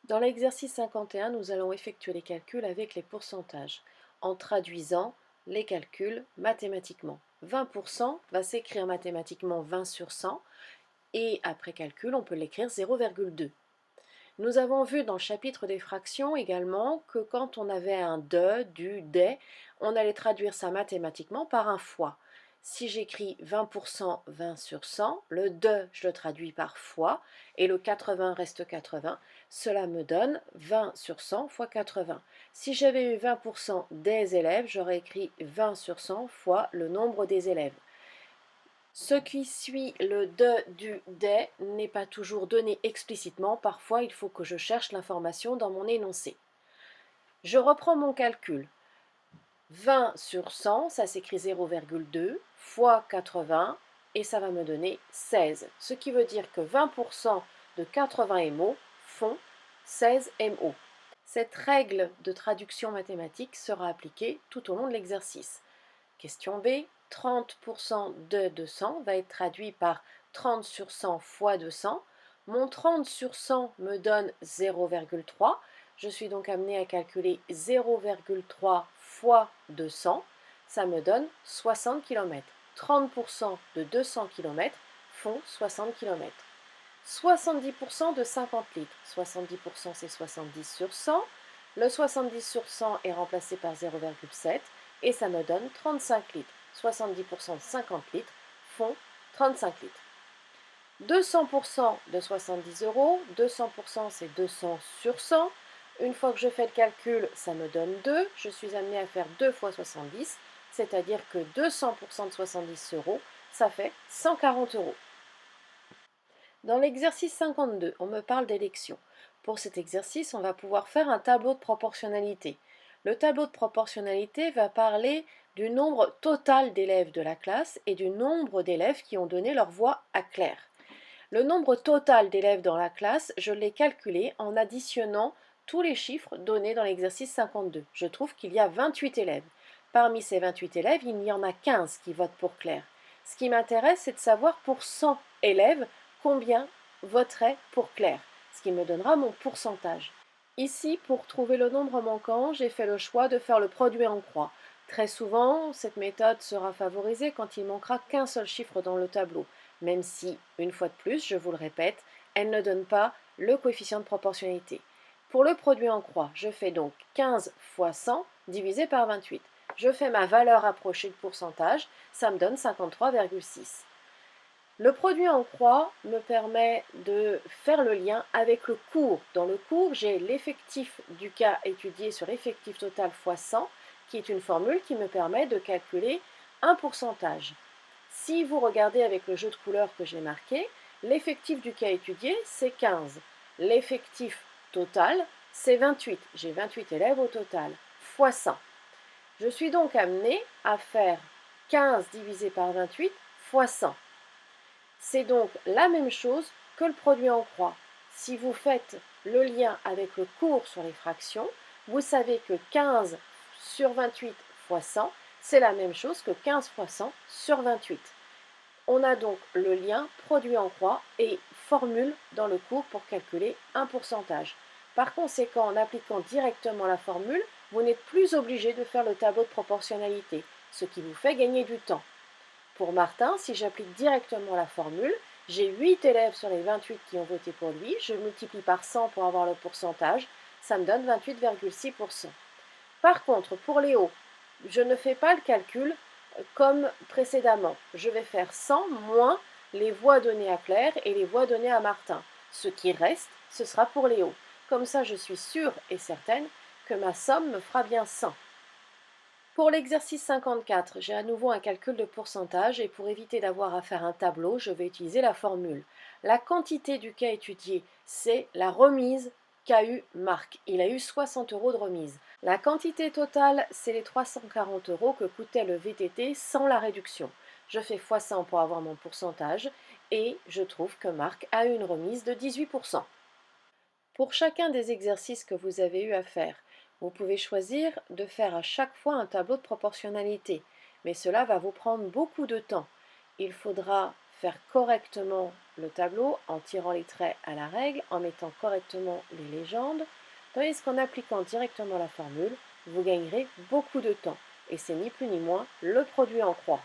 Dans l'exercice 51, nous allons effectuer les calculs avec les pourcentages, en traduisant les calculs mathématiquement. 20% va s'écrire mathématiquement 20 sur 100, et après calcul, on peut l'écrire 0,2. Nous avons vu dans le chapitre des fractions également que quand on avait un de, du, des, on allait traduire ça mathématiquement par un fois. Si j'écris 20%, 20 sur 100, le de, je le traduis par fois, et le 80 reste 80, cela me donne 20 sur 100 fois 80. Si j'avais eu 20% des élèves, j'aurais écrit 20 sur 100 fois le nombre des élèves. Ce qui suit le de, du, des n'est pas toujours donné explicitement, parfois il faut que je cherche l'information dans mon énoncé. Je reprends mon calcul. 20 sur 100, ça s'écrit 0,2 fois 80 et ça va me donner 16. Ce qui veut dire que 20% de 80 MO font 16 MO. Cette règle de traduction mathématique sera appliquée tout au long de l'exercice. Question B, 30% de 200 va être traduit par 30 sur 100 fois 200. Mon 30 sur 100 me donne 0,3. Je suis donc amené à calculer 0,3 fois 200. Ça me donne 60 km. 30% de 200 km font 60 km. 70% de 50 litres. 70% c'est 70 sur 100. Le 70 sur 100 est remplacé par 0,7 et ça me donne 35 litres. 70% de 50 litres font 35 litres. 200% de 70 euros, 200% c'est 200 sur 100. Une fois que je fais le calcul, ça me donne 2. Je suis amené à faire 2 fois 70, c'est-à-dire que 200% de 70 euros, ça fait 140 euros. Dans l'exercice 52, on me parle d'élection. Pour cet exercice, on va pouvoir faire un tableau de proportionnalité. Le tableau de proportionnalité va parler du nombre total d'élèves de la classe et du nombre d'élèves qui ont donné leur voix à Claire. Le nombre total d'élèves dans la classe, je l'ai calculé en additionnant tous les chiffres donnés dans l'exercice 52. Je trouve qu'il y a 28 élèves. Parmi ces 28 élèves, il y en a 15 qui votent pour Claire. Ce qui m'intéresse, c'est de savoir pour 100 élèves combien voteraient pour Claire, ce qui me donnera mon pourcentage. Ici, pour trouver le nombre manquant, j'ai fait le choix de faire le produit en croix. Très souvent, cette méthode sera favorisée quand il manquera qu'un seul chiffre dans le tableau, même si, une fois de plus, je vous le répète, elle ne donne pas le coefficient de proportionnalité. Pour le produit en croix, je fais donc 15 fois 100 divisé par 28. Je fais ma valeur approchée de pourcentage, ça me donne 53,6. Le produit en croix me permet de faire le lien avec le cours. Dans le cours, j'ai l'effectif du cas étudié sur l'effectif total fois 100, qui est une formule qui me permet de calculer un pourcentage. Si vous regardez avec le jeu de couleurs que j'ai marqué, l'effectif du cas étudié, c'est 15. L'effectif total, c'est 28. J'ai 28 élèves au total, fois 100. Je suis donc amené à faire 15 divisé par 28 fois 100. C'est donc la même chose que le produit en croix. Si vous faites le lien avec le cours sur les fractions, vous savez que 15 sur 28 fois 100, c'est la même chose que 15 fois 100 sur 28. On a donc le lien produit en croix et formule dans le cours pour calculer un pourcentage. Par conséquent, en appliquant directement la formule, vous n'êtes plus obligé de faire le tableau de proportionnalité, ce qui vous fait gagner du temps. Pour Martin, si j'applique directement la formule, j'ai 8 élèves sur les 28 qui ont voté pour lui, je multiplie par 100 pour avoir le pourcentage, ça me donne 28,6%. Par contre, pour Léo, je ne fais pas le calcul comme précédemment. Je vais faire 100 moins les voix données à Claire et les voix données à Martin. Ce qui reste, ce sera pour Léo. Comme ça, je suis sûre et certaine que ma somme me fera bien 100. Pour l'exercice 54, j'ai à nouveau un calcul de pourcentage et pour éviter d'avoir à faire un tableau, je vais utiliser la formule. La quantité du cas étudié, c'est la remise qu'a eu Marc. Il a eu 60 euros de remise. La quantité totale, c'est les 340 euros que coûtait le VTT sans la réduction. Je fais x100 pour avoir mon pourcentage et je trouve que Marc a eu une remise de 18%. Pour chacun des exercices que vous avez eu à faire, vous pouvez choisir de faire à chaque fois un tableau de proportionnalité, mais cela va vous prendre beaucoup de temps. Il faudra faire correctement le tableau en tirant les traits à la règle, en mettant correctement les légendes, tandis qu'en appliquant directement la formule, vous gagnerez beaucoup de temps. Et c'est ni plus ni moins le produit en croix.